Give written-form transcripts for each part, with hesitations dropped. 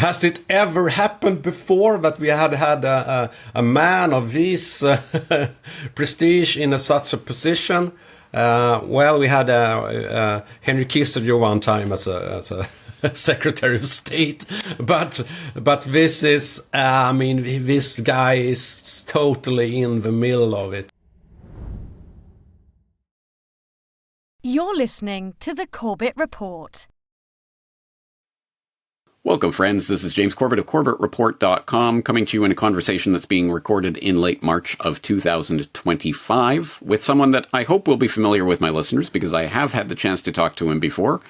has it ever happened before that we had a man of this prestige in such a position? Well, we had Henry Kissinger one time as a Secretary of State, but this is, this guy is totally in the middle of it. You're listening to the Corbett Report. Welcome, friends. This is James Corbett of CorbettReport.com, coming to you in a conversation that's being recorded in late March of 2025 with someone that I hope will be familiar with my listeners because I have had the chance to talk to him before.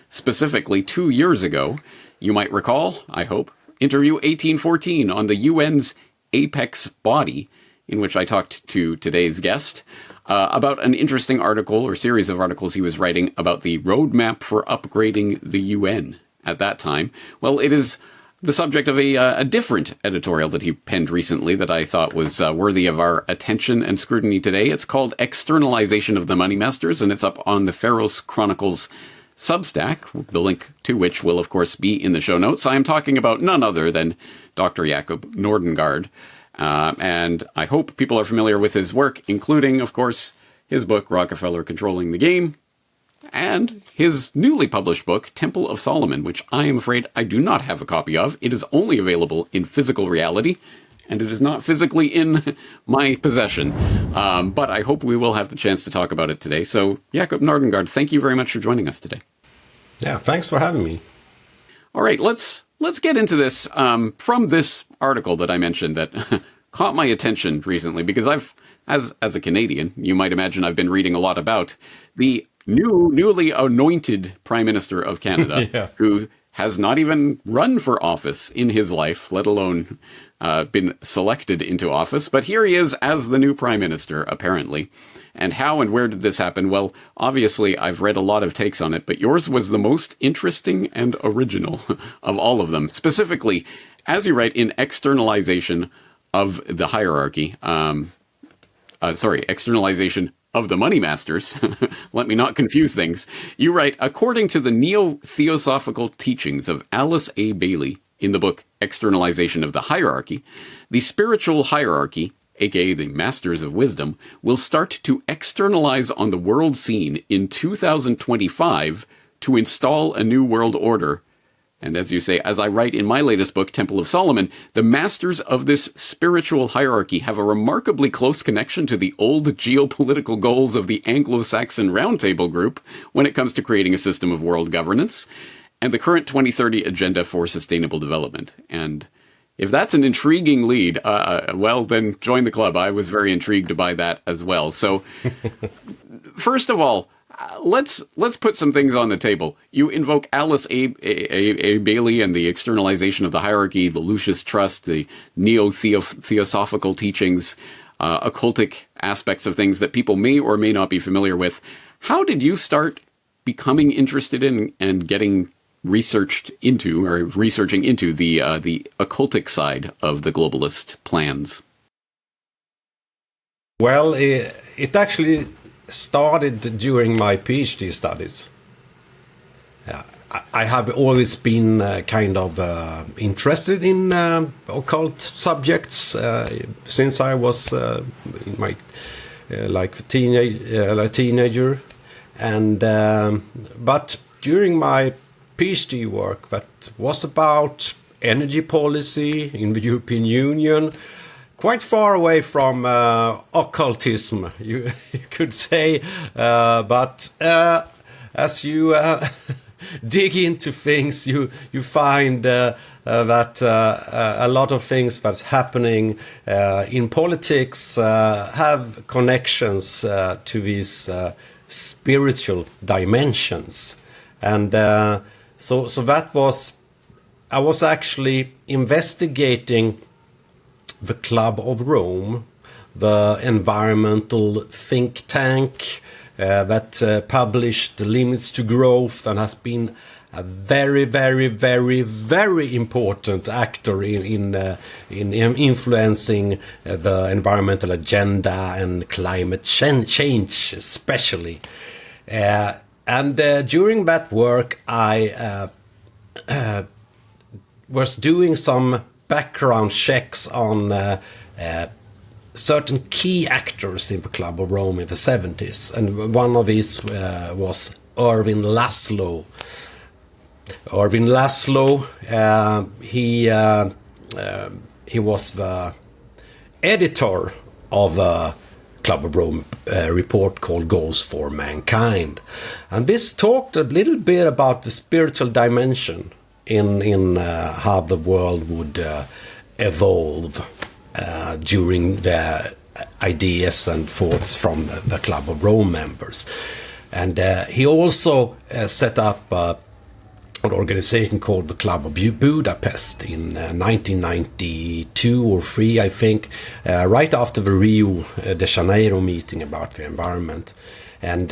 Specifically, 2 years ago, you might recall, I hope, interview 1814 on the UN's apex body, in which I talked to today's guest about an interesting article or series of articles he was writing about the roadmap for upgrading the UN at that time. Well, it is the subject of a different editorial that he penned recently that I thought was worthy of our attention and scrutiny today. It's called Externalization of the Money Masters, and it's up on the Pharos Chronicles Substack, the link to which will, of course, be in the show notes. I am talking about none other than Dr. Jacob Nordangård. And I hope people are familiar with his work, including, of course, his book, Rockefeller Controlling the Game, and his newly published book, Temple of Solomon, which I am afraid I do not have a copy of. It is only available in physical reality, and it is not physically in my possession. But I hope we will have the chance to talk about it today. So, Jacob Nordangård, thank you very much for joining us today. Yeah, thanks for having me. All right, let's get into this from this article that I mentioned that caught my attention recently, because as a Canadian, you might imagine I've been reading a lot about the newly anointed Prime Minister of Canada, yeah, who has not even run for office in his life, let alone been selected into office. But here he is as the new Prime Minister, apparently. And how and where did this happen? Well, obviously, I've read a lot of takes on it, but yours was the most interesting and original of all of them. Specifically, as you write in Externalization of the Hierarchy, Externalization of the Money Masters, let me not confuse things, you write, according to the neo-theosophical teachings of Alice A. Bailey in the book Externalization of the Hierarchy, the spiritual hierarchy, aka the Masters of Wisdom, will start to externalize on the world scene in 2025 to install a new world order. And as you say, as I write in my latest book, Temple of Solomon, the masters of this spiritual hierarchy have a remarkably close connection to the old geopolitical goals of the Anglo-Saxon Roundtable Group when it comes to creating a system of world governance and the current 2030 Agenda for Sustainable Development. And if that's an intriguing lead, well, then join the club. I was very intrigued by that as well. So, first of all, let's put some things on the table. You invoke Alice A. Bailey and the externalization of the hierarchy, the Lucius Trust, the neo-theosophical teachings, occultic aspects of things that people may or may not be familiar with. How did you start becoming interested in and getting researching into the occultic side of the globalist plans? Well, it actually started during my PhD studies. I have always been kind of interested in occult subjects since I was in my teenager, and but during my PhD work that was about energy policy in the European Union, quite far away from occultism, you could say, but as you dig into things, you find that a lot of things that's happening in politics have connections to these spiritual dimensions, and so that was, I was actually investigating the Club of Rome, the environmental think tank that published the Limits to Growth and has been a very, very, very, very important actor in influencing the environmental agenda and climate change especially. And during that work, I was doing some background checks on certain key actors in the Club of Rome in the 70s, and one of these was Irving Laszlo. Irving Laszlo, he was the editor of a Club of Rome report called Goals for Mankind, and this talked a little bit about the spiritual dimension in how the world would evolve during the ideas and thoughts from the Club of Rome members. And he also set up an organization called the Club of Budapest in 1992 or 3, I think, right after the Rio de Janeiro meeting about the environment. And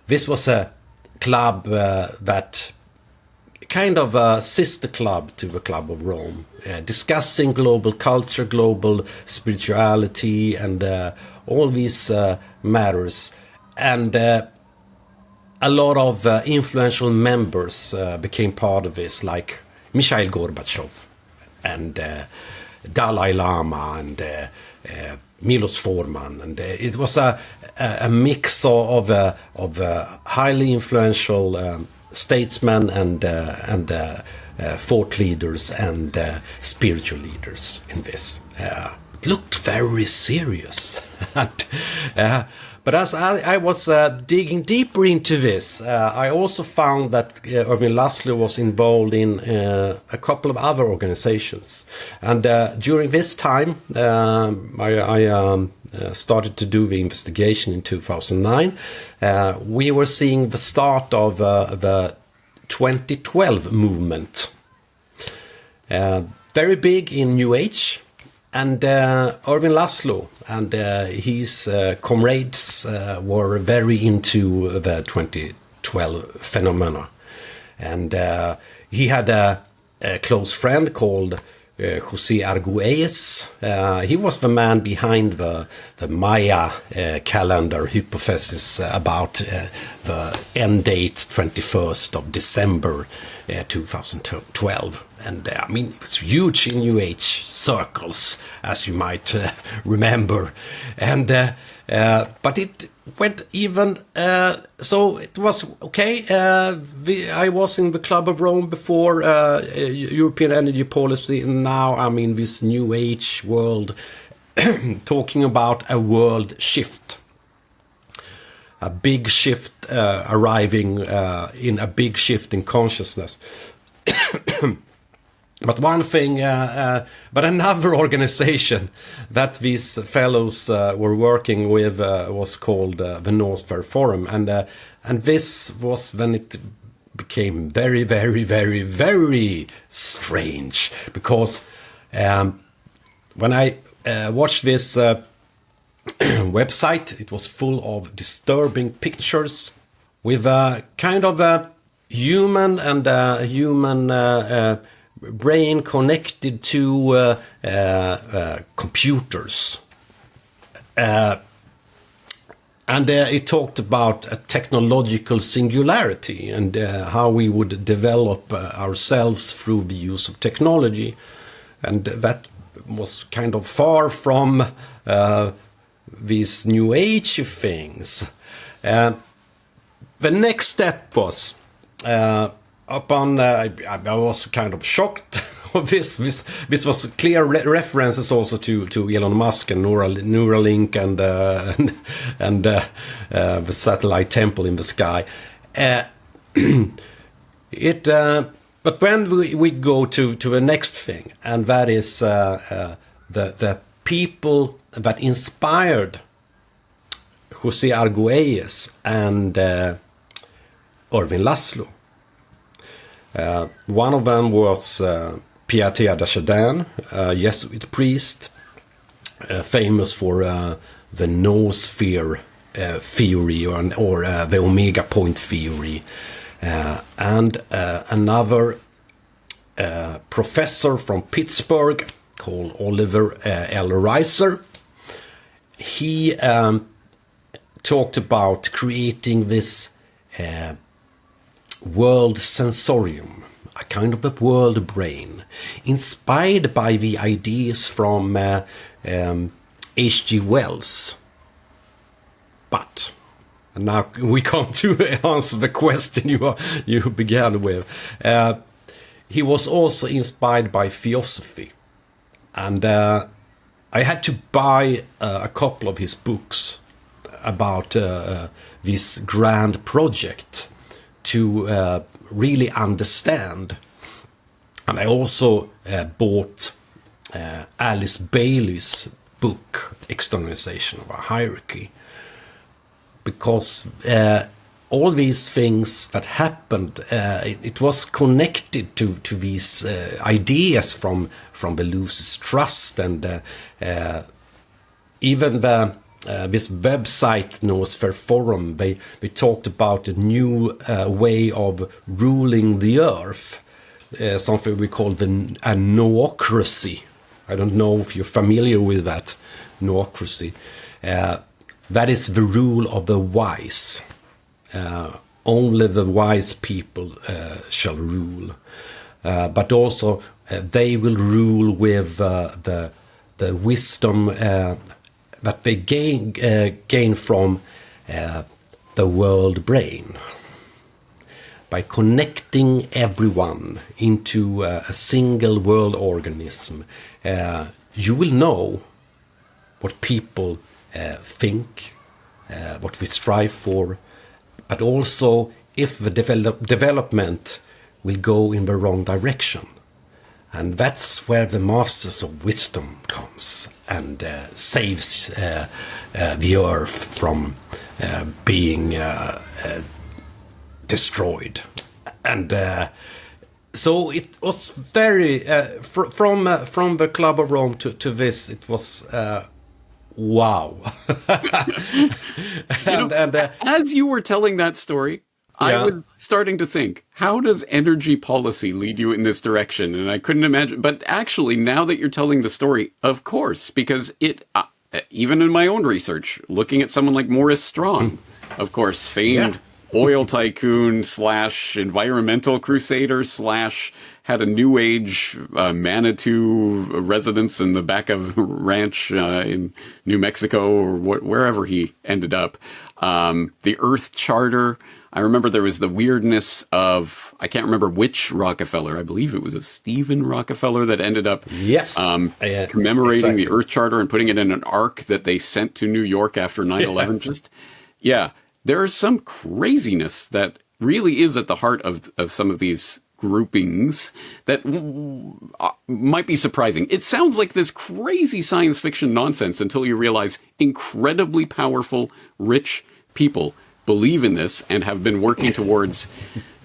this was a club that kind of a sister club to the Club of Rome, discussing global culture, global spirituality, and all these matters. And a lot of influential members became part of this, like Mikhail Gorbachev and Dalai Lama and Milos Forman, and it was a mix of highly influential statesmen and thought leaders and spiritual leaders in this. It looked very serious. But as I was digging deeper into this, I also found that Irving Laszlo was involved in a couple of other organizations. And during this time, I started to do the investigation in 2009. We were seeing the start of the 2012 movement. Very big in New Age. And Irving Laszlo and his comrades were very into the 2012 phenomena. And he had a close friend called Jose Arguelles. He was the man behind the Maya calendar hypothesis about the end date 21st of December 2012. And I mean, it's huge in New Age circles, as you might remember. And but it went even. So it was okay. I was in the Club of Rome before European Energy Policy, and now I'm in this New Age world, talking about a world shift. A big shift arriving in a big shift in consciousness. But one thing, but another organization that these fellows were working with was called the Noosphere Forum, and this was when it became very, very, very, very strange, because when I watched this website, it was full of disturbing pictures with a kind of a human and human brain connected to computers. And it talked about a technological singularity and how we would develop ourselves through the use of technology. And that was kind of far from these New Age things. The next step was... upon I was kind of shocked of this. This was clear references also to Elon Musk and Neuralink and the satellite temple in the sky. But when we go to the next thing, and that is the people that inspired Jose Arguelles and Irving Laszlo. One of them was Pierre Desjardins, a Jesuit priest, famous for the noosphere theory or the omega point theory, and another professor from Pittsburgh called Oliver L. Reiser. He talked about creating this world sensorium, a kind of a world brain, inspired by the ideas from H.G. Wells. But, and now we come to answer the question you began with. He was also inspired by theosophy. And I had to buy a couple of his books about this grand project to really understand. And I also bought Alice Bailey's book, Externalization of a Hierarchy, because all these things that happened, it was connected to these ideas from the Lucis Trust, and even this website, Noosphere Forum, they talked about a new way of ruling the earth, something we call a noocracy. I don't know if you're familiar with that, noocracy. That is the rule of the wise. Only the wise people shall rule. But also they will rule with the wisdom that they gain from the world brain. By connecting everyone into a single world organism, you will know what people think, what we strive for, but also if the development will go in the wrong direction. And that's where the Masters of Wisdom comes and saves the earth from being destroyed. And so it was very from the Club of Rome to this, it was wow. As you were telling that story, I was starting to think, how does energy policy lead you in this direction? And I couldn't imagine. But actually, now that you're telling the story, of course, because it, even in my own research, looking at someone like Morris Strong, of course, famed oil tycoon / environmental crusader / had a New Age Manitou residence in the back of a ranch in New Mexico or wherever he ended up. The Earth Charter. I remember there was the weirdness of, I can't remember which Rockefeller. I believe it was a Stephen Rockefeller that ended up commemorating the Earth Charter and putting it in an ark that they sent to New York after 9/11. There is some craziness that really is at the heart of some of these groupings that might be surprising. It sounds like this crazy science fiction nonsense until you realize incredibly powerful, rich people believe in this and have been working towards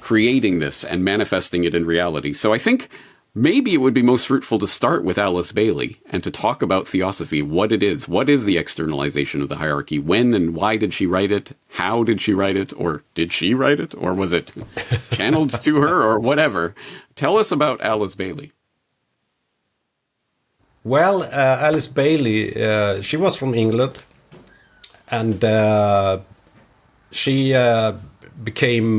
creating this and manifesting it in reality. So I think maybe it would be most fruitful to start with Alice Bailey and to talk about theosophy, what it is. What is the externalization of the hierarchy? When and why did she write it? How did she write it? Or did she write it? Or was it channeled to her or whatever? Tell us about Alice Bailey. Well, Alice Bailey, she was from England, and she became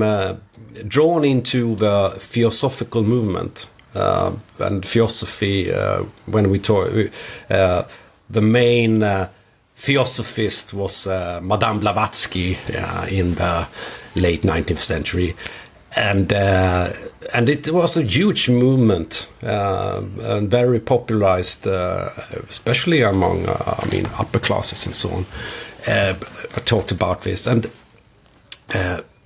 drawn into the theosophical movement. And theosophy, when we talk, the main theosophist was Madame Blavatsky in the late 19th century. And it was a huge movement, and very popularized, especially among, upper classes and so on. I talked about this, and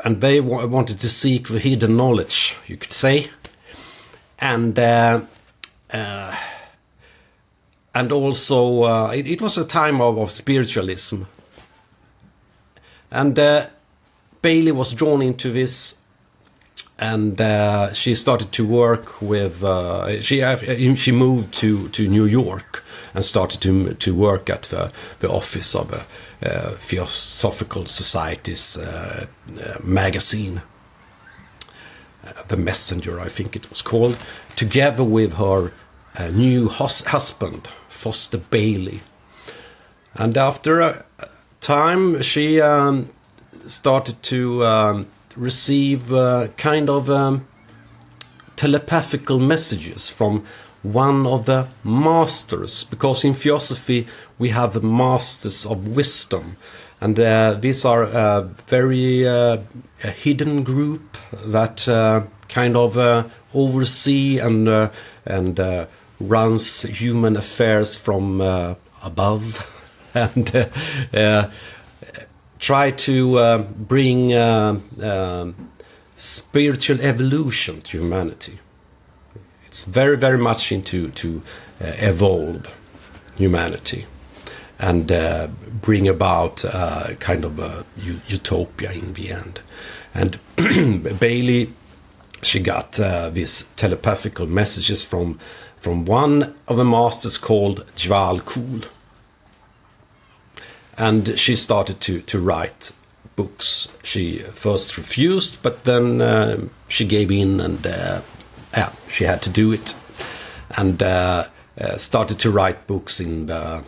they wanted to seek the hidden knowledge, you could say, and also it was a time of spiritualism, and Bailey was drawn into this. And she started to work with. She moved to New York and started to work at the office of Theosophical Society's magazine, The Messenger, I think it was called, together with her new husband, Foster Bailey. And after a time, she started to receive kind of telepathical messages from one of the masters, because in theosophy we have the masters of wisdom, and these are a very hidden group that kind of oversee and runs human affairs from above and try to bring spiritual evolution to humanity. It's very, very much into to evolve humanity and bring about kind of a utopia in the end. And Bailey, she got these telepathical messages from one of the masters called Jwal Khul. And she started to write books. She first refused, but then she gave in, and she had to do it, and started to write books in the,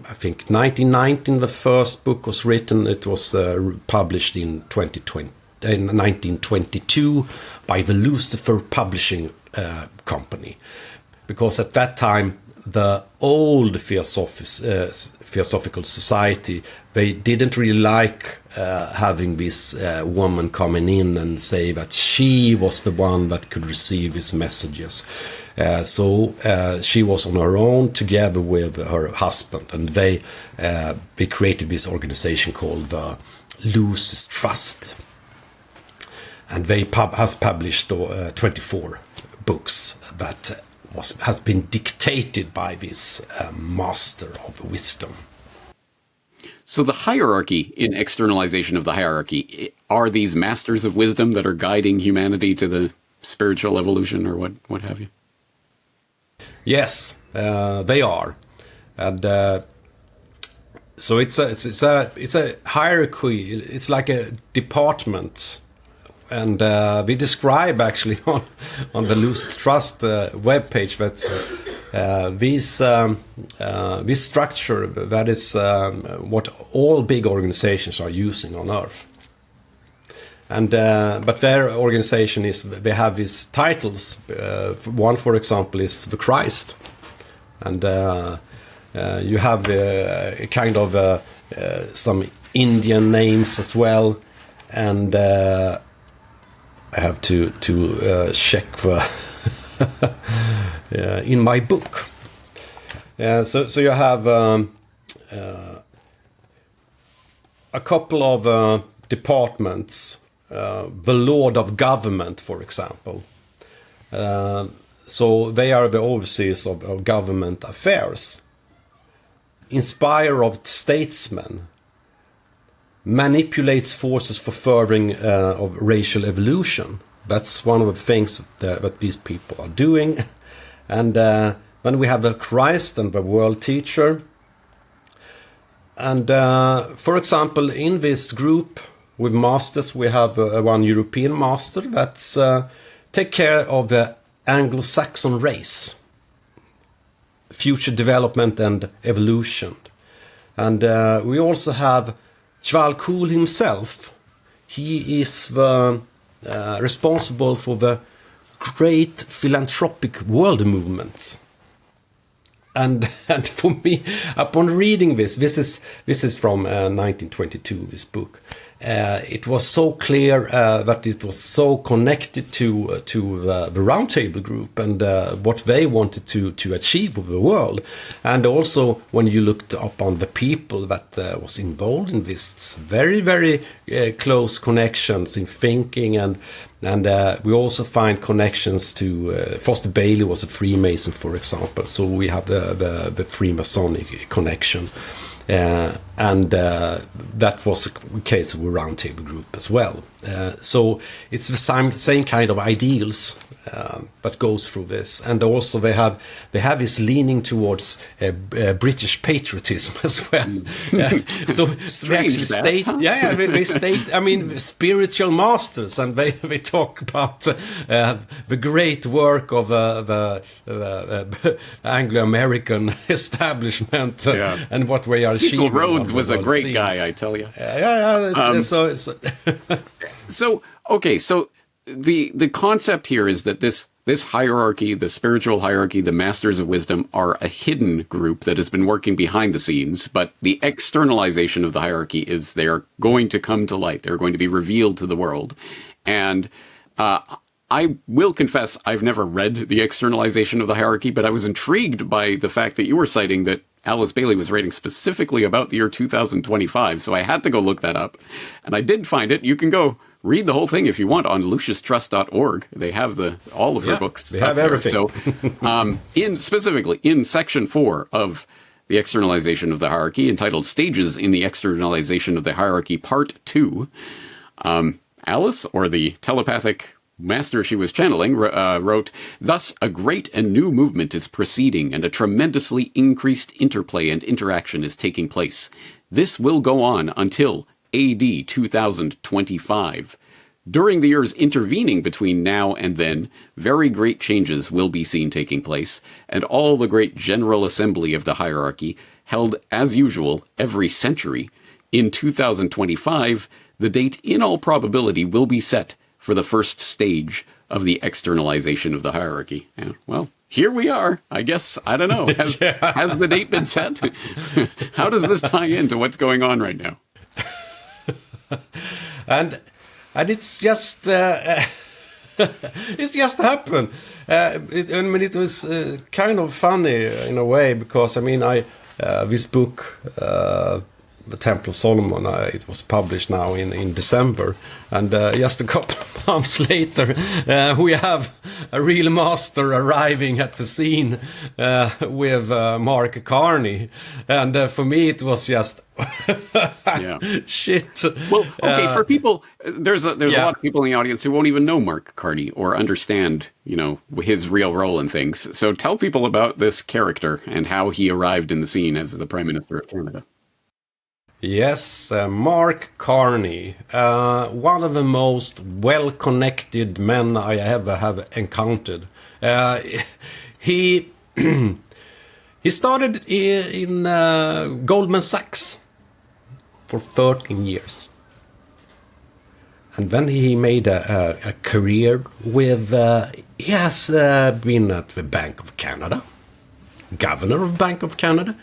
I think 1919 the first book was written. It was published in 1922 by the Lucifer Publishing Company, because at that time the old Theosophical Society, they didn't really like having this woman coming in and say that she was the one that could receive these messages. So she was on her own together with her husband, and they created this organization called the Lucis Trust. And they has published 24 books that has been dictated by this master of wisdom. So the hierarchy in externalization of the hierarchy, are these masters of wisdom that are guiding humanity to the spiritual evolution, or what have you? Yes, they are, and so it's a hierarchy. It's like a department. And we describe actually on the Lucis Trust webpage that this structure, that is what all big organizations are using on Earth. And but their organization is, they have these titles. One, for example, is the Christ, and you have a kind of some Indian names as well, and I have to check the in my book. So you have a couple of departments. The Lord of Government, for example. So they are the overseers of government affairs. Inspirer of statesmen. Manipulates forces for furthering of racial evolution. That's one of the things that these people are doing. And then we have the Christ and the world teacher. And for example, in this group with masters, we have one European master that's take care of the Anglo-Saxon race, future development and evolution. And we also have Jwal Khul himself. He is the responsible for the great philanthropic world movements. And for me, upon reading this is from 1922, this book. It was so clear that it was so connected to the Round Table Group and what they wanted to achieve with the world. And also, when you looked up on the people that was involved in this, very, very close connections in thinking, and we also find connections to Foster Bailey was a Freemason, for example. So we have the Freemasonic connection. And that was the case with Round Table Group as well. So it's the same kind of ideals that goes through this, and also they have this leaning towards British patriotism as well. So they actually state, they state. I mean, spiritual masters, and they talk about the great work of the Anglo-American establishment and what we are achieving. Cecil Rhodes was a great guy, I tell you. So okay, so the concept here is that this this hierarchy, the spiritual hierarchy, the Masters of Wisdom, are a hidden group that has been working behind the scenes, but the externalization of the hierarchy is they're going to come to light. They're going to be revealed to the world. And I will confess, I've never read The Externalization of the Hierarchy, but I was intrigued by the fact that you were citing that Alice Bailey was writing specifically about the year 2025, so I had to go look that up. And I did find it. You can go read the whole thing if you want on luciustrust.org. They have all of her books. They have everything. So, specifically in section 4 of The Externalization of the Hierarchy, entitled Stages in the Externalization of the Hierarchy, Part 2, Alice, or the telepathic master she was channeling, wrote, "Thus, a great and new movement is proceeding, and a tremendously increased interplay and interaction is taking place. This will go on until AD 2025. During the years intervening between now and then, very great changes will be seen taking place, and all the great General Assembly of the hierarchy, held as usual every century, in 2025, the date in all probability will be set for the first stage of the externalization of the hierarchy." Yeah, well, here we are. I guess, I don't know. Has the date been set? How does this tie into what's going on right now? and it's just it's just happened. It was kind of funny in a way, because I mean, this book, The Temple of Solomon, it was published now in December, and just a couple of months later, we have a real master arriving at the scene with Mark Carney, and for me it was just shit. Well, okay, for people, there's a lot of people in the audience who won't even know Mark Carney or understand, his real role in things. So tell people about this character and how he arrived in the scene as the Prime Minister of Canada. Yes, Mark Carney, one of the most well-connected men I ever have encountered. He started in Goldman Sachs for 13 years. And then he made a career with... he has been at the Bank of Canada, governor of Bank of Canada.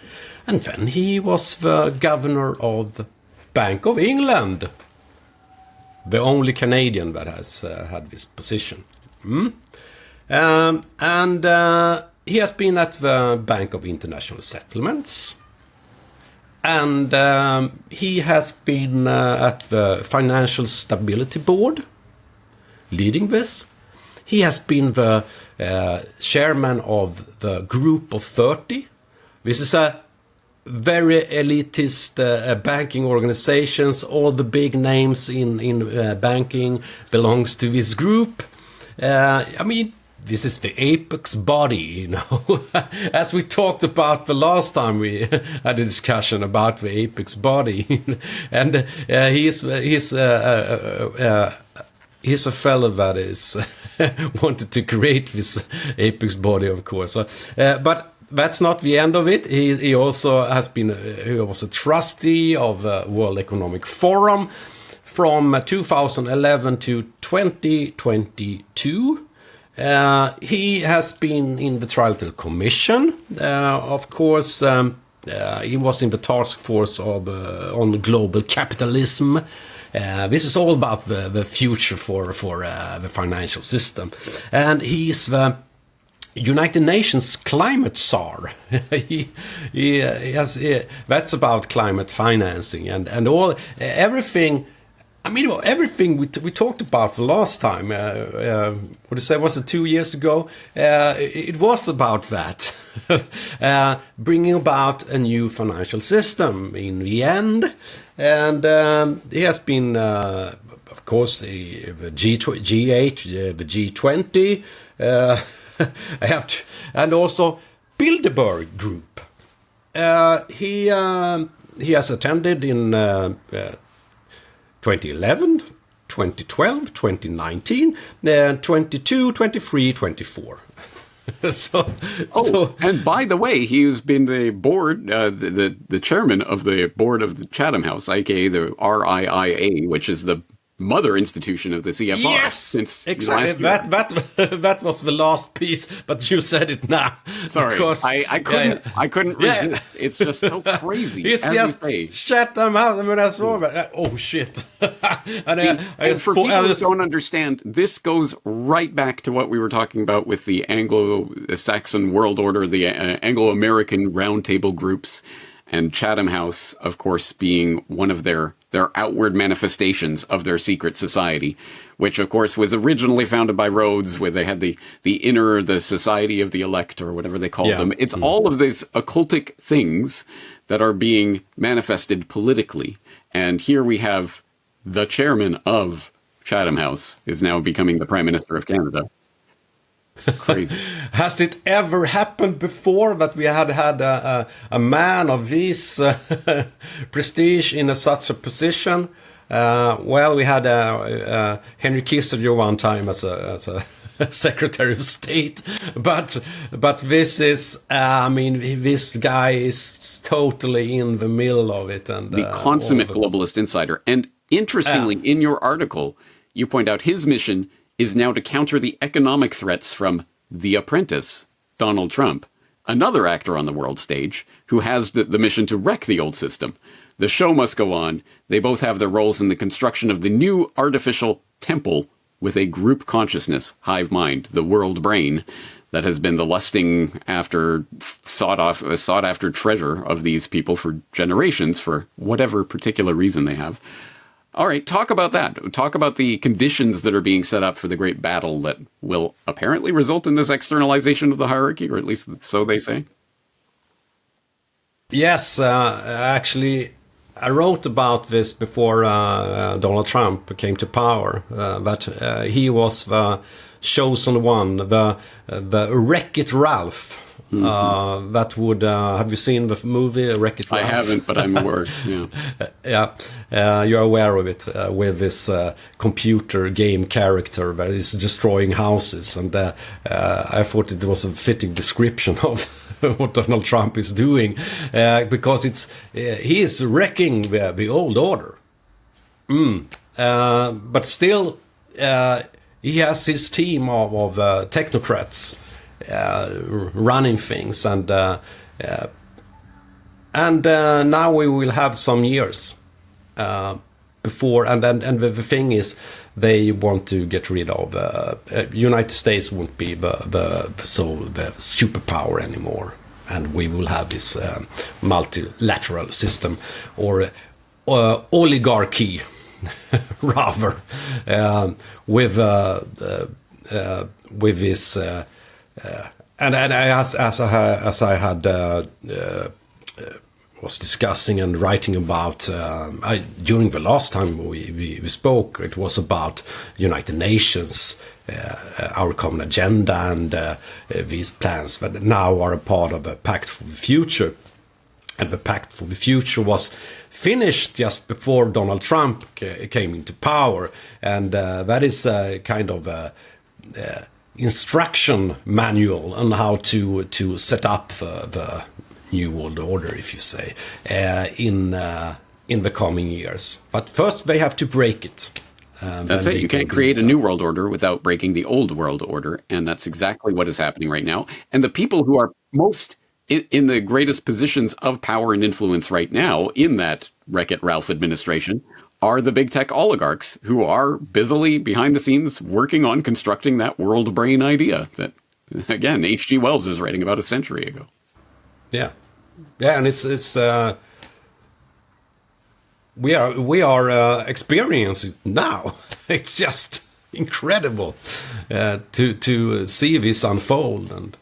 And then he was the governor of the Bank of England, the only Canadian that has had this position. And he has been at the Bank of International Settlements, and he has been at the Financial Stability Board, leading this. He has been the chairman of the Group of 30. This is a very elitist banking organizations. All the big names in banking belongs to this group. I mean, this is the apex body, as we talked about the last time we had a discussion about the apex body. And he's a fellow that is wanted to create this apex body, of course. But that's not the end of it. He also has been, he was a trustee of the World Economic Forum from 2011 to 2022. He has been in the Trilateral Commission. Of course, he was in the task force on global capitalism. This is all about the future for the financial system. And he's the United Nations climate czar. he has that's about climate financing and all everything. I mean, everything we talked about the last time. What to say? Was it 2 years ago? It was about that, bringing about a new financial system in the end. And he has been, of course, the G8, the G20. I have to, and also Bilderberg Group. He has attended in 2011, 2012, 2019, 22, 23, 24. And by the way, he's been the board, the chairman of the board of the Chatham House, aka the RIIA, which is the mother institution of the CFR. Yes, since exactly. last year. That was the last piece, but you said it now. Sorry, because, I couldn't resist. It's just so crazy. It's as just you say. Chatham House. When I saw that, oh shit! and for people who don't understand, this goes right back to what we were talking about with the Anglo-Saxon world order, the Anglo-American roundtable groups, and Chatham House, of course, being one of their outward manifestations of their secret society, which, of course, was originally founded by Rhodes, where they had the Society of the Elect, or whatever they called them. It's all of these occultic things that are being manifested politically. And here we have the chairman of Chatham House is now becoming the Prime Minister of Canada. Crazy. Has it ever happened before that we had a man of this prestige in such a position? Well, we had Henry Kissinger one time as a Secretary of State, but this is, this guy is totally in the middle of it, and the consummate globalist insider. And interestingly, in your article, you point out his mission is now to counter the economic threats from The Apprentice, Donald Trump, another actor on the world stage who has the mission to wreck the old system. The show must go on. They both have their roles in the construction of the new artificial temple with a group consciousness, hive mind, the world brain, that has been the lusting after, sought after treasure of these people for generations, for whatever particular reason they have. All right, talk about that. Talk about the conditions that are being set up for the great battle that will apparently result in this externalization of the hierarchy, or at least so they say. Yes, actually, I wrote about this before Donald Trump came to power, that he was the chosen one, the Wreck-It Ralph. That would have you seen the movie Wreck-It Ralph? I haven't, but I'm aware. You're aware of it, with this computer game character that is destroying houses, and I thought it was a fitting description of what Donald Trump is doing, because he is wrecking the old order. But still, he has his team of technocrats running things, and now we will have some years before, and the thing is, they want to get rid of United States won't be the superpower anymore, and we will have this multilateral system, or oligarchy rather, with this. And as I had was discussing and writing about during the last time we spoke, it was about United Nations, our common agenda, and these plans that now are a part of a Pact for the Future. And the Pact for the Future was finished just before Donald Trump came into power, and that is a kind of instruction manual on how to set up the new world order, if you say, in the coming years. But first they have to break it. That's it. You can't create a new world order without breaking the old world order, and that's exactly what is happening right now. And the people who are most in the greatest positions of power and influence right now in that Wreck-It Ralph administration are the big tech oligarchs who are busily behind the scenes working on constructing that world brain idea that, again, H.G. Wells was writing about a century ago. Yeah, and it's we are experiencing it now. It's just incredible to see this unfold. And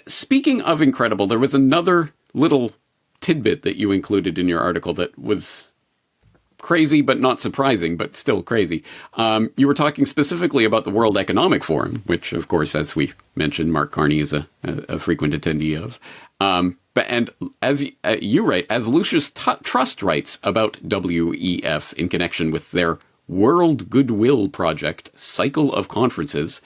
speaking of incredible, there was another little tidbit that you included in your article that was crazy, but not surprising, but still crazy. You were talking specifically about the World Economic Forum, which, of course, as we mentioned, Mark Carney is a frequent attendee of. And as you write, as Lucius Trust writes about WEF in connection with their World Goodwill Project cycle of conferences,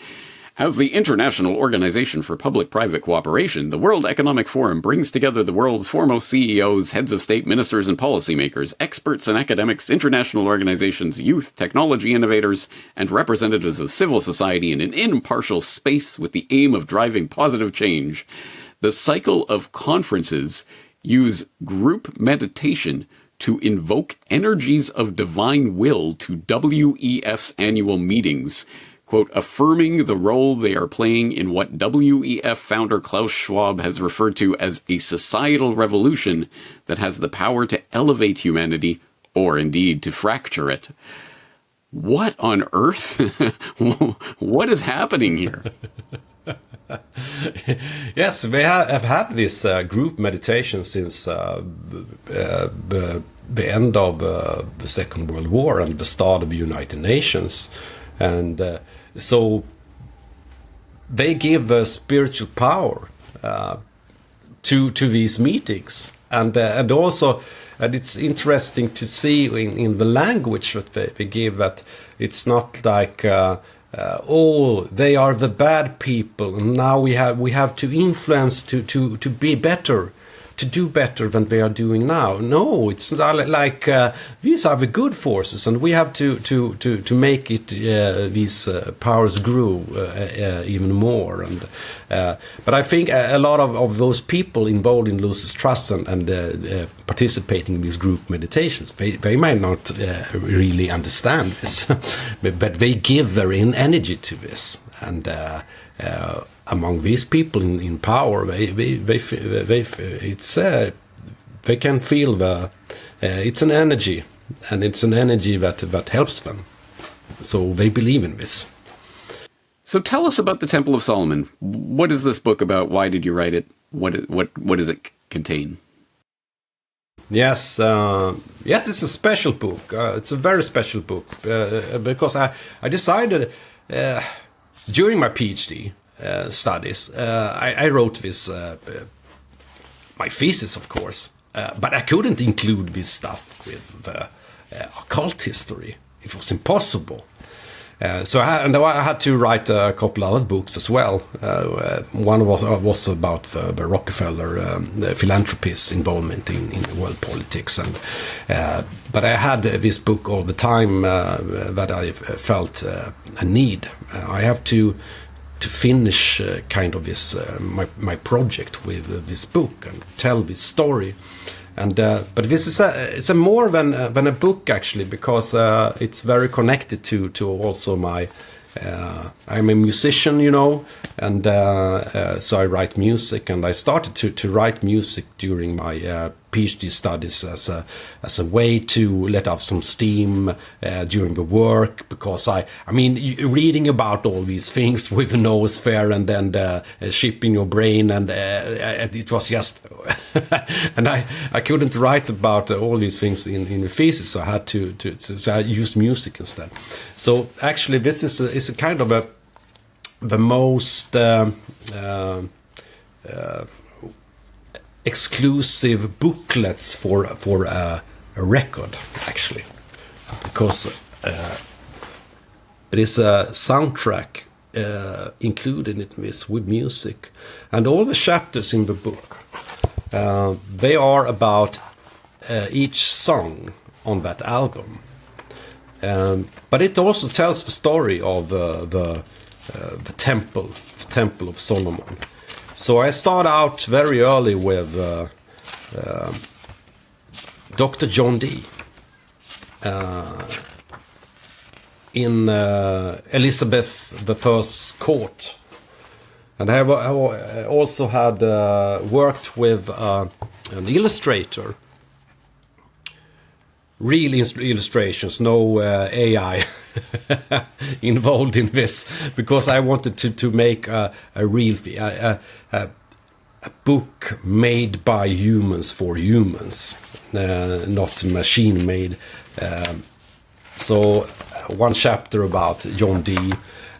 As the International Organization for Public-Private Cooperation, the World Economic Forum brings together the world's foremost CEOs, heads of state, ministers, and policymakers, experts and academics, international organizations, youth, technology innovators, and representatives of civil society in an impartial space with the aim of driving positive change. The cycle of conferences use group meditation to invoke energies of divine will to WEF's annual meetings, quote, affirming the role they are playing in what WEF founder Klaus Schwab has referred to as a societal revolution that has the power to elevate humanity, or indeed to fracture it. What on earth? What is happening here? Yes, we have had this group meditation since the end of the Second World War and the start of the United Nations. And so they give spiritual power to these meetings. And also, and it's interesting to see in the language that they give that it's not like oh, they are the bad people, and now we have to influence to be better, to do better than they are doing now. No, it's not like these are the good forces, and we have to make it these powers grow even more. And but I think a lot of those people involved in Lucis Trust and participating in these group meditations, they might not really understand this, but they give their energy to this. And among these people in power, they can feel it's an energy, and it's an energy that helps them. So they believe in this. So tell us about the Temple of Solomon. What is this book about? Why did you write it? What does it contain? Yes, it's a special book. It's a very special book because I decided during my PhD studies, I wrote this, my thesis, of course, but I couldn't include this stuff with the occult history. It was impossible. So I had to write a couple other books as well. One was about the Rockefeller philanthropist's involvement in world politics, and but I had this book all the time that I felt a need. I have to finish kind of this my project with this book and tell this story. And but this is it's a more than a book, actually, because it's very connected to also my I'm a musician, you know, and so I write music, and I started to write music during my PhD studies as a way to let off some steam during the work, because I mean, reading about all these things with the noosphere and then shipping your brain, and it was just and I couldn't write about all these things in the thesis, so I had to so I used music instead. So actually this is a kind of the most exclusive booklets for a record, actually, because it is a soundtrack included in this with music, and all the chapters in the book they are about each song on that album, but it also tells the story of the temple of Solomon. So I start out very early with Dr. John Dee in Elizabeth I's court. And I also had worked with an illustrator, real illustrations, no AI involved in this, because I wanted to make a real a book made by humans for humans, not machine made. So one chapter about John Dee,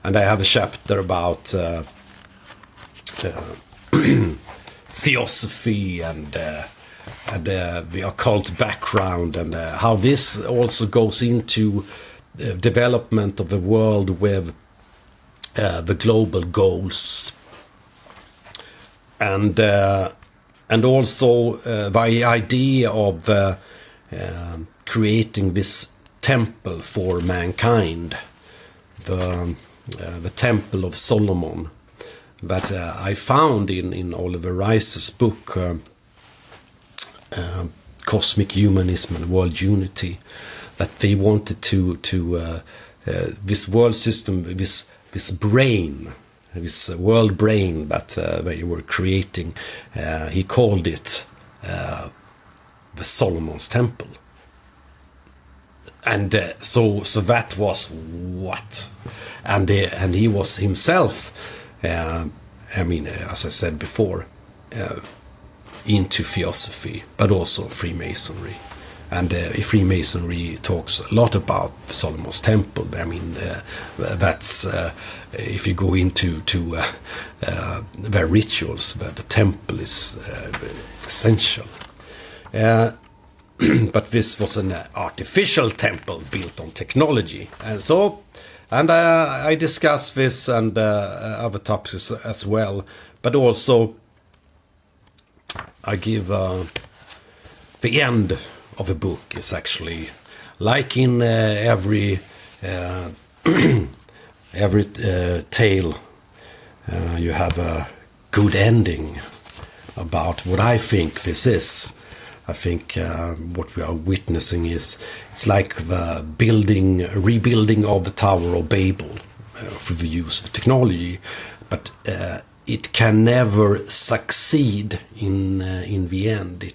and I have a chapter about theosophy and the occult background, and how this also goes into development of the world with the global goals, and also the idea of creating this temple for mankind, the Temple of Solomon, that I found in Oliver Reiser's book, Cosmic Humanism and World Unity, that they wanted to this world system, this brain, this world brain that they were creating, he called it the Solomon's Temple. And so that was what, and he was himself, I mean, as I said before, into theosophy, but also Freemasonry. And Freemasonry talks a lot about the Solomon's Temple. I mean, that's if you go into their rituals, the temple is essential. But this was an artificial temple built on technology, and I discuss this and other topics as well. But also, I give the end of a book is actually like in every tale. You have a good ending about what I think this is. I think what we are witnessing it's like the rebuilding of the Tower of Babel through the use of technology, but it can never succeed in the end.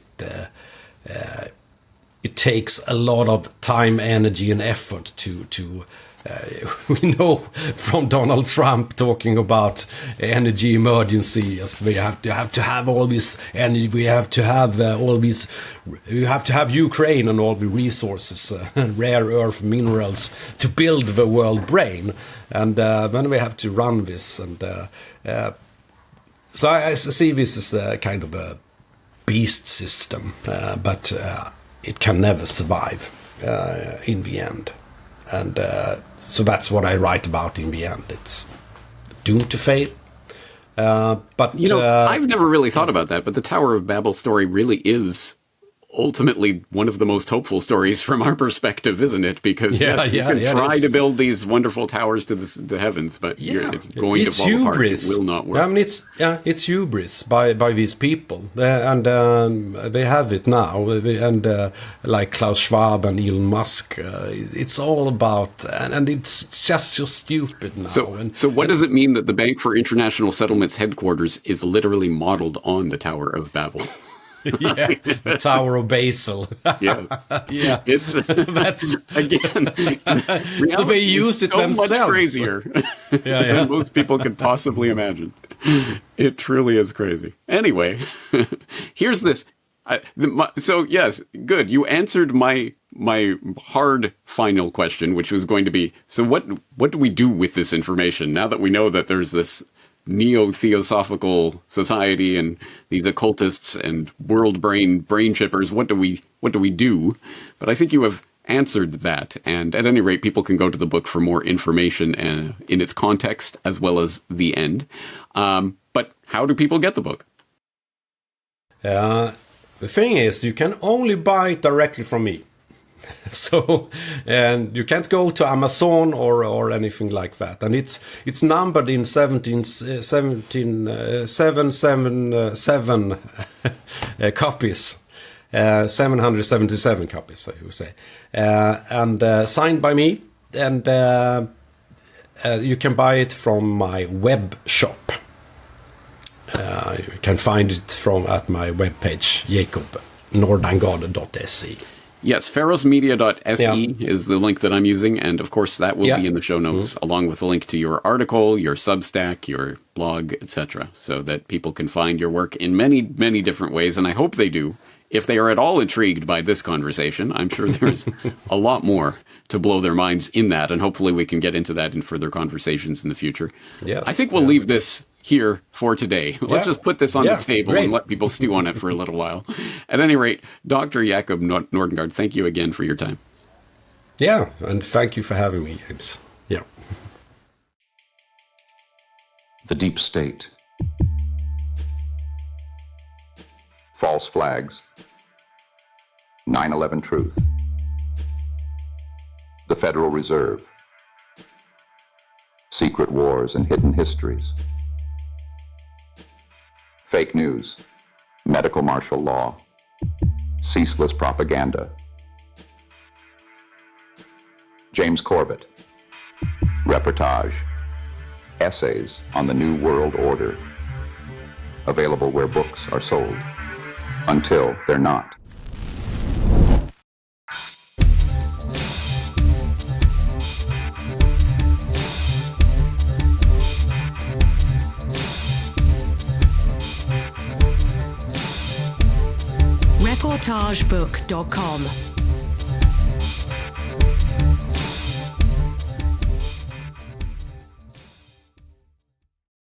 It takes a lot of time, energy, and effort to we know from Donald Trump talking about energy emergency, as we have to have all this energy, we have to have you have to have Ukraine and all the resources, rare earth minerals to build the world brain, and then we have to run this, and so I see this as a kind of a beast system, but it can never survive in the end. And so that's what I write about in the end. It's doomed to fail. But I've never really thought about that, but the Tower of Babel story really is ultimately one of the most hopeful stories from our perspective, isn't it? Because you can try to build these wonderful towers to the heavens, but it's going to fall apart. It will not work. I mean, it's hubris by these people, and they have it now. And like Klaus Schwab and Elon Musk, it's all about, and it's just so stupid now. So what does it mean that the Bank for International Settlements headquarters is literally modeled on the Tower of Babel? Yeah, the Tower of Basel. Yeah. It's that's again. So they use it themselves. Much crazier than most people could possibly imagine. It truly is crazy. Anyway, here's this. So yes, good. You answered my hard final question, which was going to be: so what do we do with this information now that we know that there's this neo-theosophical society and these occultists and world brain chippers? What do we do? But I think you have answered that, and at any rate, people can go to the book for more information in its context as well as the end. But how do people get the book? The thing is, you can only buy it directly from me. So, and you can't go to Amazon or anything like that. And it's numbered in 777 copies, 777 copies, I would say, and signed by me. And you can buy it from my web shop. You can find it at my webpage, jacobnordangård.se. Yes, ferosmedia.se is the link that I'm using, and of course that will be in the show notes, along with the link to your article, your Substack, your blog, etc., so that people can find your work in many, many different ways, and I hope they do. If they are at all intrigued by this conversation, I'm sure there's a lot more to blow their minds in that, and hopefully we can get into that in further conversations in the future. Yes, I think we'll leave this here for today. Let's just put this on the table and let people stew on it for a little while. At any rate, Dr. Jacob Nordangård, thank you again for your time. Yeah, and thank you for having me, James. Yeah. The Deep State. False Flags. 9/11 Truth. The Federal Reserve. Secret Wars and Hidden Histories. Fake News. Medical Martial Law. Ceaseless Propaganda. James Corbett. Reportage. Essays on the New World Order. Available where books are sold. Until they're not. Reportagebook.com